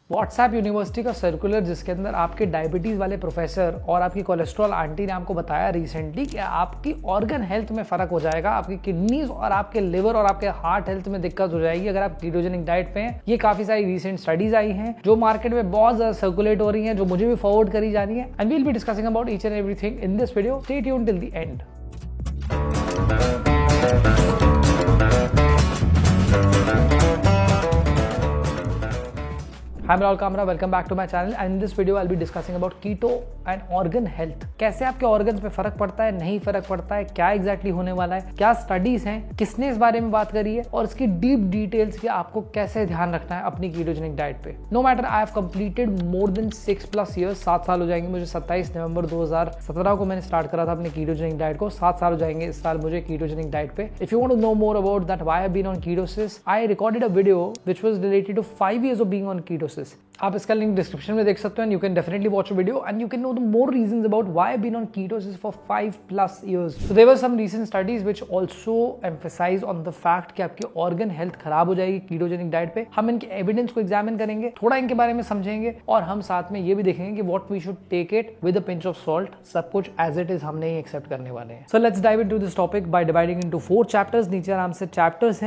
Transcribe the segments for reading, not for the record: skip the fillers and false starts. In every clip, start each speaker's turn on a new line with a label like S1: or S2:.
S1: WhatsApp university का circular जिसके अंदर आपके डायबिटीज वाले प्रोफेसर और आपकी कोलेस्ट्रॉल आंटी ने आपको बताया रिसेंटली कि आपकी ऑर्गन हेल्थ में फर्क हो जाएगा, आपकी किडनीज और आपके लिवर और आपके हार्ट हेल्थ में दिक्कत हो जाएगी अगर आप कीटोजेनिक डाइट पे हैं। ये काफी सारी रिसेंट स्टडीज आई हैं जो मार्केट में बहुत ज्यादा सर्कुलेट हो रही हैं, जो मुझे भी फॉरवर्ड करी जा रही है, and we will be discussing about each and everything in this video. Stay tuned till the end. Hi, I'm Rahul Kamra. Welcome back to my channel. And in this video, I'll be discussing about keto and organ health. कैसे आपके organs पे फर्क पड़ता है, नहीं फर्क पड़ता है, क्या एग्जैक्टली होने वाला है, क्या स्टडीज हैं, किसने इस बारे में बात करी है और इसकी डीप डिटेल्स की आपको कैसे ध्यान रखना है अपनी कीटोजेनिक डाइट पे। No matter I have completed more than 6+ years, 7 साल हो जाएंगे मुझे। 27 नवंबर 2017 को मैंने स्टार्ट करा था अपनी कीटोजेनिक डाइट को। 7 साल हो जाएंगे इस साल मुझे कीटोजेनिक डाइट पे। If you want to know more about that why I have been on ketosis, I recorded a video which was related to 5 years of being on ketosis. आप इसका लिंक डिस्क्रिप्शन में देख सकते हो, and you can definitely watch a video and you can know the more reasons about why I been on ketosis for 5+ years. So there were some recent studies which also emphasize on the fact कि आपकी organ health खराब हो जाएगी ketogenic diet पे। हम इनके evidence को examine करेंगे, थोड़ा इनके बारे में समझेंगे और हम साथ में ये भी देखेंगे कि what we should take it with a pinch of salt. सब कुछ एज इट इज हम नहीं एक्सेप्ट करने वाले हैं। So let's dive into this topic by dividing into 4 chapters. नीचे आराम से चैप्टर्स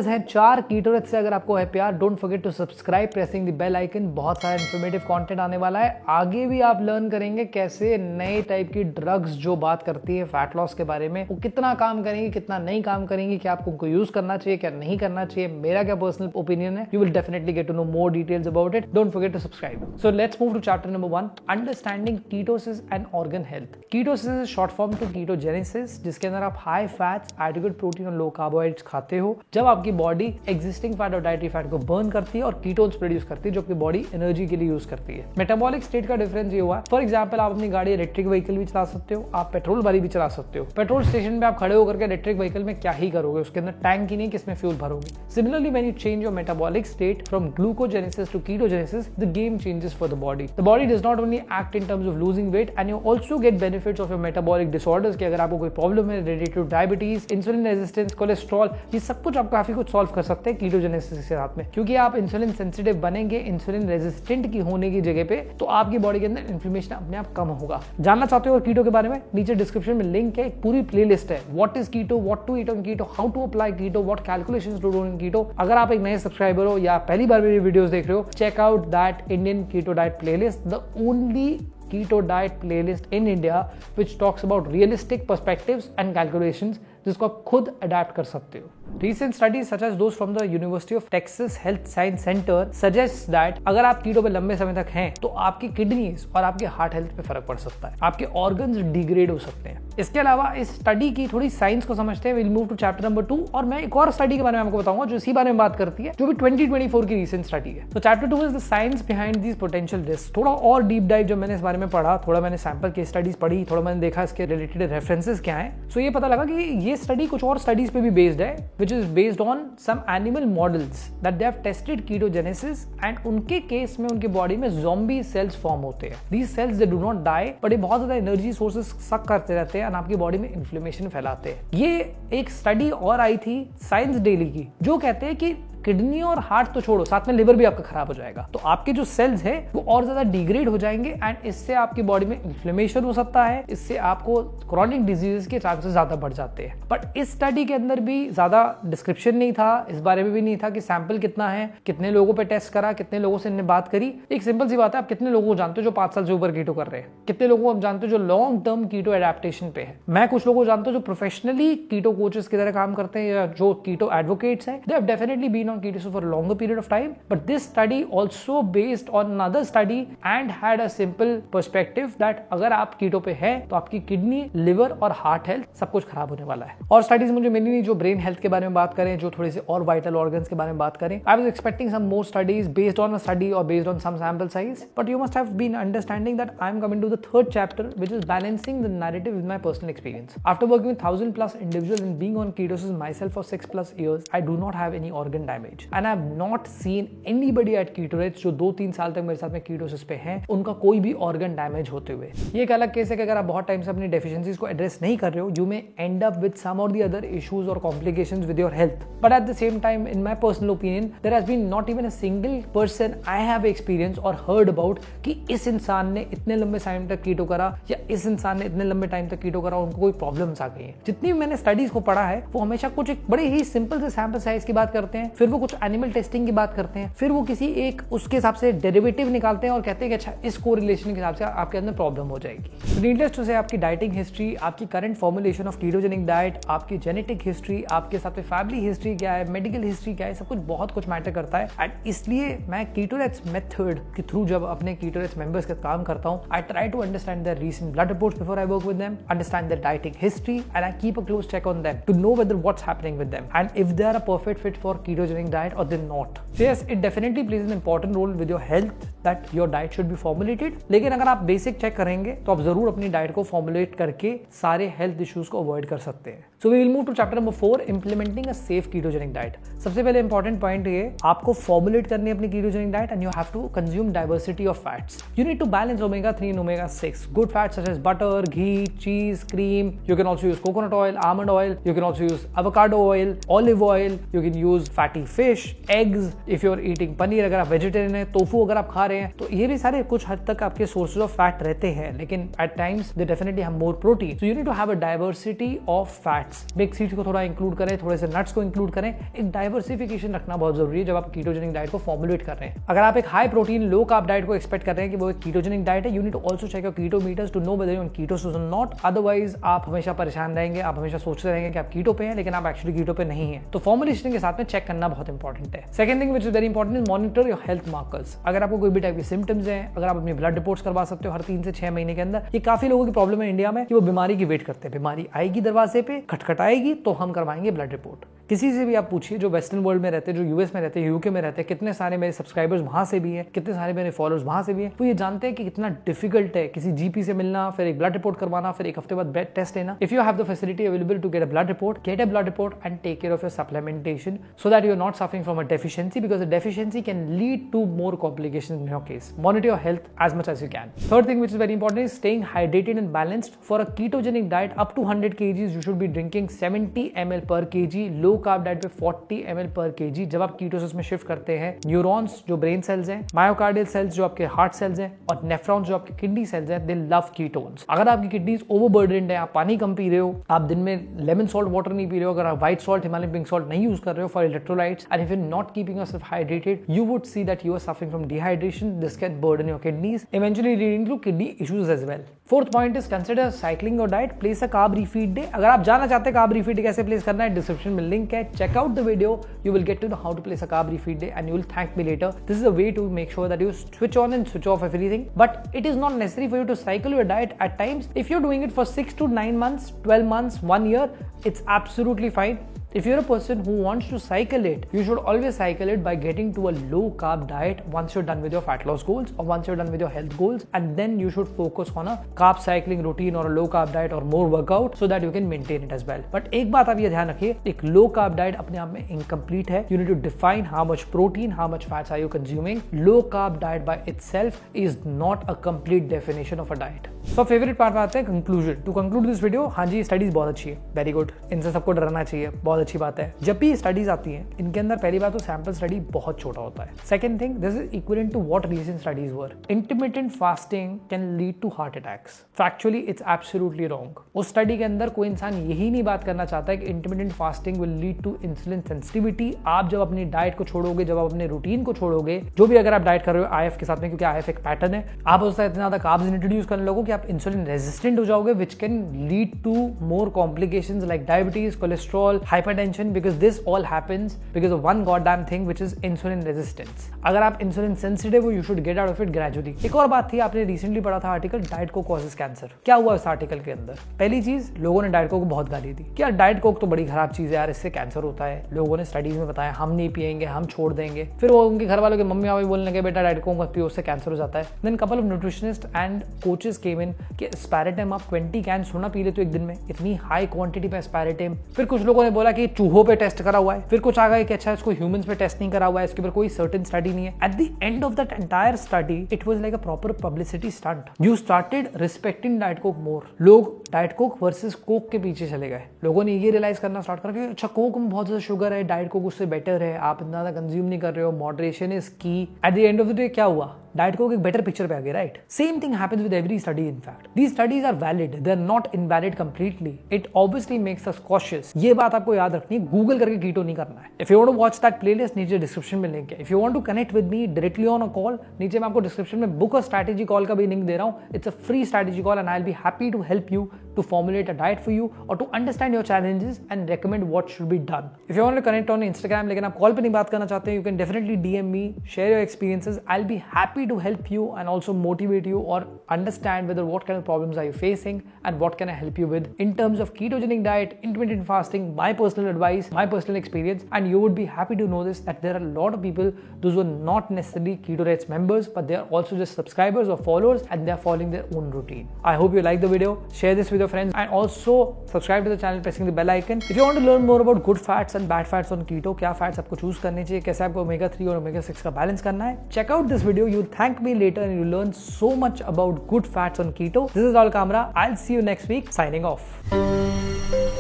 S1: हैं 4। कीटोरेट से अगर आपको है प्यार, don't forget to subscribe, pressing the bell icon. बहुत सारा इन्फॉर्मेटिव कंटेंट आने वाला है। आगे भी आप लर्न करेंगे कैसे नए टाइप की ड्रग्स जो बात करती है फैट लॉस के बारे में, वो कितना काम करेंगी, कितना नहीं काम करेंगी, क्या आपको उनको यूज करना चाहिए, क्या नहीं करना चाहिए, मेरा क्या पर्सनल ओपिनियन है। You will definitely get to know more details about it. Don't forget to subscribe. So let's move to chapter number 1, understanding ketosis and organ health. Ketosis is short form to ketogenesis, जिसके अंदर आप high fats, adequate protein और लो carbohydrates खाते हो जब आपकी body existing fat और dietary fat को बर्न करती है और कीटोन्स प्रोड्यूस करती है जो आपकी बॉडी एनर्जी के लिए यूज करती है। मेटाबॉलिक स्टेट का डिफरेंस ये हुआ, फॉर एग्जांपल आप अपनी गाड़ी इलेक्ट्रिक व्हीकल भी चला सकते हो, आप पेट्रोल वाली भी चला सकते हो। पेट्रोल स्टेशन पे आप खड़े होकर के इलेक्ट्रिक व्हीकल में क्या ही करोगे, उसके अंदर टैंक ही नहीं किसमें फ्यूल भरोगे। Similarly when you change your metabolic state from glucogenesis to ketogenesis, the game changes for the body. The body does not only act in terms of losing weight and you also get benefits of your metabolic disorders कि अगर आपको कोई problem है related to diabetes, insulin resistance, cholesterol, ये सब कुछ आप काफी कुछ सॉल्व कर सकते हैं कीटोजेनेसिस के साथ में, क्योंकि आप इंसुलिन सेंसिटिव बनेंगे इंसुलिन रेजिस्टेंट की होने की जगह पे, तो आपकी बॉडी के अंदर इन्फ्लेमेशन अपने आप कम होगा। जानना चाहते हो कीटो के बारे में, नीचे डिस्क्रिप्शन में लिंक है, एक पूरी प्लेलिस्ट है। What is keto, what to eat on keto, how to apply keto, what calculations to do in keto. अगर आप एक नए सब्सक्राइबर हो या पहली बार मेरी वीडियोस देख रहे हो, check out that Indian keto diet playlist, the only keto diet playlist in India which talks about realistic perspectives and calculations जिसको आप खुद अडेप्ट कर सकते हो। Recent studies such as those from the University of Texas Health Science Center suggests that अगर आप कीटो पे लंबे समय तक हैं तो आपकी किडनीज और आपके हार्ट हेल्थ पे फर्क पड़ सकता है, आपके ऑर्गन्स डिग्रेड हो सकते हैं। इसके अलावा इस स्टडी की थोड़ी साइंस को समझते हैं। Will move to chapter number 2 और मैं एक और स्टडी के बारे में आपको बताऊंगा जो इसी बारे में बात करती है, जो भी 2024 की रिसेंट स्टडी है। तो chapter 2 is the science behind these potential risk. थोड़ा और डीप डाइव जब मैंने इस बारे में पढ़ा, थोड़ा मैंने सैंपल केस स्टडीज पढ़ी, थोड़ा मैंने देखा इसके रिलेटेड रेफरेंसेस क्या है, सो ये पता लगा कि ये स्टडी कुछ और स्टडीज पे भी बेस्ड है, which is based on some animal models that they have tested ketogenesis and उनके केस में उनके बॉडी में zombie cells फॉर्म होते हैं। These cells they do not die, but ये बहुत ज्यादा एनर्जी सोर्सेस सक करते रहते हैं और आपकी बॉडी में इन्फ्लेमेशन फैलाते हैं। ये एक स्टडी और आई थी साइंस डेली की जो कहते हैं कि किडनी और हार्ट तो छोड़ो, साथ में लिवर भी आपका खराब हो जाएगा, तो आपके जो सेल्स है वो और ज्यादा डिग्रेड हो जाएंगे एंड इससे आपकी बॉडी में इन्फ्लेमेशन हो सकता है, इससे आपको क्रॉनिक डिजीजेस के चांसेस ज्यादा बढ़ जाते हैं। बट इस स्टडी के अंदर भी ज्यादा डिस्क्रिप्शन नहीं था, इस बारे में भी नहीं था कि सैंपल कितना है, कितने लोगों पे टेस्ट करा, कितने लोगों से इन्हें बात करी। एक सिंपल सी बात है, आप कितने लोगों को जानते हो जो 5 साल से ऊपर कीटो कर रहे हैं, कितने लोगों को आप जानते हो जो लॉन्ग टर्म कीटो एडेप्टेशन पे है। मैं कुछ लोगों को जानता हूं जो प्रोफेशनली कीटो कोचेस की तरह काम करते हैं या जो कीटो एडवोकेट्स हैं, they have definitely been on keto for longer period of time, but this study also based on another study and had a simple perspective that अगर आप कीटो पे हैं तो आपकी किडनी, लिवर और हार्ट हेल्थ सब कुछ खराब होने वाला है। और स्टडीज मुझे मिली नहीं जो ब्रेन हेल्थ के बारे में बात करें, जो थोड़े से और वाइटल ऑर्गन्स के बारे में बात करें। I was expecting some more studies based on a study or based on some sample size, but you must have been understanding that I am coming to the third chapter, which is balancing the narrative with my personal experience. After working with 1,000+ individuals and being on ketosis myself for 6+ years, I do not have any organ damage. Damage and I have not seen anybody at keto rates जो 2-3 साल तक मेरे साथ में ketosis पे हैं उनका कोई भी ऑर्गन डैमेज होते हुए। ये एक अलग केस है कि अगर आप बहुत टाइम से अपनी डेफिशिएंसीज को एड्रेस नहीं कर रहे हो, you may end up with some और द अदर इश्यूज और complications with your health. But at the same time in my personal opinion there has been not even a single person I have experience और heard about कि इस इंसान ने इतने लंबे time तक कीटो करा या इस इंसान ने इतने लंबे टाइम तक कीटो करा उनको कोई प्रॉब्लम्स आ गई हैं। जितनी भी मैंने स्टडीज को पढ़ा है वो हमेशा कुछ एक बड़े ही सिंपल से सैंपल साइज की बात करते हैं, फिर वो कुछ एनिमल टेस्टिंग की बात करते हैं, फिर वो किसी एक उसके हिसाब से डेरिवेटिव निकालते हैं और कहते हैं कि अच्छा इस कोरिलेशन के हिसाब से आपके अंदर प्रॉब्लम हो जाएगी। नीडलेस टू से आपकी डाइटिंग हिस्ट्री, आपकी current formulation of ketogenic diet, आपकी जेनेटिक हिस्ट्री, आपके साथ में फैमिली हिस्ट्री क्या है, मेडिकल हिस्ट्री क्या है, सब कुछ बहुत कुछ मैटर करता है। एंड इसलिए मैं कीटोरेट्स मेथड के थ्रू जब अपने कीटोरेट्स मेंबर्स के काम करता हूं, I try to understand their recent blood reports before I work with them, understand their dieting history and I keep a close check on them to know whether what's happening with them and if they are a perfect fit for ketogenic diet or they're not. So yes, it definitely plays an important role with your health that your diet should be formulated. लेकिन अगर आप basic check करेंगे तो आप जरूर अपनी diet को formulate करके सारे हेल्थ इश्यूज को अवॉइड कर सकते हैं। So we will move to chapter number 4, implementing a safe ketogenic diet. सबसे पहले इंपॉर्टेंट पॉइंट ये, आपको फॉर्मुलेट करनी है अपनी ketogenic diet and you have to consume diversity of fats. You need to balance omega 3 and omega 6. Good fats such as butter, ghee, cheese, cream. You can also use coconut oil, almond oil. You can also use avocado oil, olive oil. You can use fatty fish, eggs. If you're eating paneer, अगर आप vegetarian है, tofu अगर आप खा रहे हैं, तो ये भी सारे कुछ हद तक आपके सोर्सेज ऑफ फैट रहते हैं, लेकिन at times they definitely have more protein. So you need to have a diversity of fats. Big seeds को थोड़ा इंक्लूड करें, थोड़े से नट्स को इंक्लूड करें। एक डाइवर्सिफिकेशन रखना बहुत जरूरी है जब आप कीटोजेनिक डाइट को फॉर्मुलेट कर रहे हैं। अगर आप एक high protein low carb diet को एक्सपेक्ट कर रहे हैं कि वो एक कीटोजेनिक डाइट है, you need to also check your keto meters to know whether you are ketosis और नॉट। अदरवाइज आप हमेशा परेशान रहेंगे, आप हमेशा सोचते रहेंगे कि आप कीटो पे हैं लेकिन आप एक्चुअली कीटो पे नहीं है। तो फॉर्मुलेशन के साथ में चेक करना बहुत इंपॉर्टेंट है। Second thing which is very important is monitor your health markers. अगर आपको कोई भी टाइप की सिम्टम्स हैं, अगर आप अपनी ब्लड रिपोर्ट्स करवा सकते हो हर 3 से 6 महीने के अंदर। ये काफी लोगों की प्रॉब्लम है इंडिया में कि वो बीमारी की वेट करते हैं, बीमारी आएगी दरवाजे पे, खटखटाएगी तो हम करवाएंगे ब्लड रिपोर्ट। किसी से भी आप पूछिए जो वेस्टर्न वर्ल्ड में रहते हैं, जो यूएस में रहते हैं, यूके में रहते हैं, कितने सारे मेरे सब्सक्राइबर्स वहां से भी हैं, कितने सारे मेरे फॉलोअर्स वहां से भी हैं, तो ये जानते हैं कि कितना डिफिकल्ट है किसी जीपी से मिलना, फिर एक ब्लड रिपोर्ट करवाना, फिर एक हफ्ते बाद ब्लड टेस्ट लेना। If you have the facility available to get a blood report, get a blood report and take care of your supplementation so that you are not suffering from a deficiency, because a deficiency can lead to more complications in your case. Monitor your health as much as you can. Third thing which is very important is staying hydrated and balanced. For a ketogenic diet up to 100 kgs you should be drinking 70 ml per kg। Low carb diet पे 40 ml per kg। जब आप ketosis में shift करते हैं, neurons जो brain cells हैं, myocardial sales जो आपके हार्ट सेल्स हैं और नेफ्रॉन्स जो आपके किडनी सेल्स हैं, दे लव कीटोन्स। अगर आपकी किडनीज ओवरबर्डन्ड है, आप पानी कम पी रहे हो, आप दिन में लेमन सॉल्ट वाटर नहीं पी रहे हो, अगर आप white salt, Himalayan pink salt नहीं यूज कर रहे हो for electrolytes, and if you are not keeping yourself hydrated, you would see that you are suffering from dehydration. This can burden your kidneys, eventually leading to kidney issues as well. Fourth point is consider cycling your diet, place a carb refeed day. अगर आप जानना चाहते हैं carb रिफीड कैसे place करना है, description में link है, check out the video, you will get to know how to place a carb refeed day and you will thank me later. This is a way to make sure that you switch on and switch off everything, but it is not necessary for you to cycle your diet at times. If you're doing it for 6 to 9 months, 12 months, 1 year, it's absolutely fine. If you're a person who wants to cycle it, you should always cycle it by getting to a low carb diet once you're done with your fat loss goals or once you're done with your health goals, and then you should focus on a carb cycling routine or a low carb diet or more workout so that you can maintain it as well. But एक बात आप ये ध्यान रखिए, एक low carb diet अपने आप में incomplete है. You need to define how much protein, how much fats are you consuming. Low carb diet by itself is not a complete definition of a diet. So favorite part में आते हैं conclusion. To conclude this video, हाँ जी studies बहुत अच्छी है, very good, इनसे सबको डरना चाहिए, बहुत अच्छी बात है। जब भी स्टडीज आती हैं, इनके अंदर पहली बात तो सैंपल स्टडी बहुत छोटा होता है। Second thing, this is equivalent to what recent studies were. Intermittent fasting can lead to heart attacks. Factually it's absolutely wrong. उस स्टडी के अंदर कोई इंसान यही नहीं बात करना चाहता है कि intermittent fasting will lead to insulin sensitivity. आप जब अपनी डाइट को छोड़ोगे, जब आप अपने रूटीन को छोड़ोगे, जो भी अगर आप डाइट कर रहे हो आईएफ के साथ में, क्योंकि आईएफ एक पैटर्न है, आप उससे इतना ज्यादा कार्ब्स इंट्रोड्यूस करने लगो कि आप इंसुलिन रेजिस्टेंट हो जाओगे, which can lead to more complications like diabetes, cholesterol, hypertension, because this all happens because of one goddamn thing which is insulin resistance. अगर आप इंसुलिन सेंसिटिव हो, you should get out of it gradually. एक और बात थी, आपने recently पढ़ा था article diet Coke causes cancer. क्या हुआ इस आर्टिकल के अंदर? पहली चीज, लोगों ने डाइट कोक को बहुत गाली दी कि यार डाइट कोक तो बड़ी खराब चीज है यार, इससे कैंसर होता है। लोगों ने स्टडीज में बताया हम नहीं पिएंगे, हम छोड़ देंगे। फिर वो उनके घर वालों के मम्मी पापा बोलने लगे बेटा डाइट कोक मत पियो, उससे कैंसर हो जाता है। Then couple of nutritionist and coaches came came in कि एस्पैरेटम आप 20 कैन थोड़ा पी लेते हो एक दिन में, इतनी हाई क्वांटिटी में एस्पैरेटम। फिर कुछ लोगों ने बोला कि चूहों पे टेस्ट करा हुआ है, फिर कुछ आ गया कि अच्छा इसको ह्यूमंस पे टेस्ट नहीं करा हुआ है, इसके ऊपर कोई सर्टेन स्टडी नहीं है। At the end of that entire study it was like a proper publicity stunt. You started respecting Diet Coke more. लोग डाइट कोक वर्सेस कोक के पीछे चले गए। लोगों ने ये रियलाइज करना स्टार्ट करा कि अच्छा कोक में बहुत ज्यादा शुगर है, डाइट कोक उससे बेटर है, आप इतना ज्यादा कंज्यूम नहीं कर रहे हो, moderation is key. At the end of the day क्या हुआ, डाइट कोक एक बेटर पिक्चर पे आ गया, right? Same thing happens with every study in fact. These studies are valid, they are not invalid completely. It obviously makes us cautious. ये बात आपको याद रखनी है, गूगल करके कीटो नहीं करना है। If you want to watch that playlist, नीचे डिस्क्रिप्शन में लिंक है। If you want to connect with me directly on a call, नीचे मैं आपको डिस्क्रिप्शन में बुक अ स्ट्रैटेजी कॉल का भी लिंक दे रहा हूं। It's a free strategy call and I will be happy to help you to formulate a diet for you or to understand your challenges and recommend what should be done. If you want to connect on Instagram लेकिन आप call पे नहीं बात करना चाहते, you can definitely DM me, share your experiences. I'll be happy to help you and also motivate you or understand whether what kind of problems are you facing and what can I help you with in terms of ketogenic diet, intermittent fasting, my personal advice, my personal experience. And you would be happy to know this, that there are a lot of people, those who are not necessarily Keto Reds members, but they are also just subscribers or followers and they are following their own routine. I hope you like the video. Share this with your friends and also subscribe to the channel pressing the bell icon. If you want to learn more about good fats and bad fats on keto, क्या fats आपको choose करने चाहिए, कैसे आपको omega 3 और omega 6 का balance करना है, check out this video. You thank me later and you learn so much about good fats on keto. This is Raul Kamra. I'll see you next week. Signing off.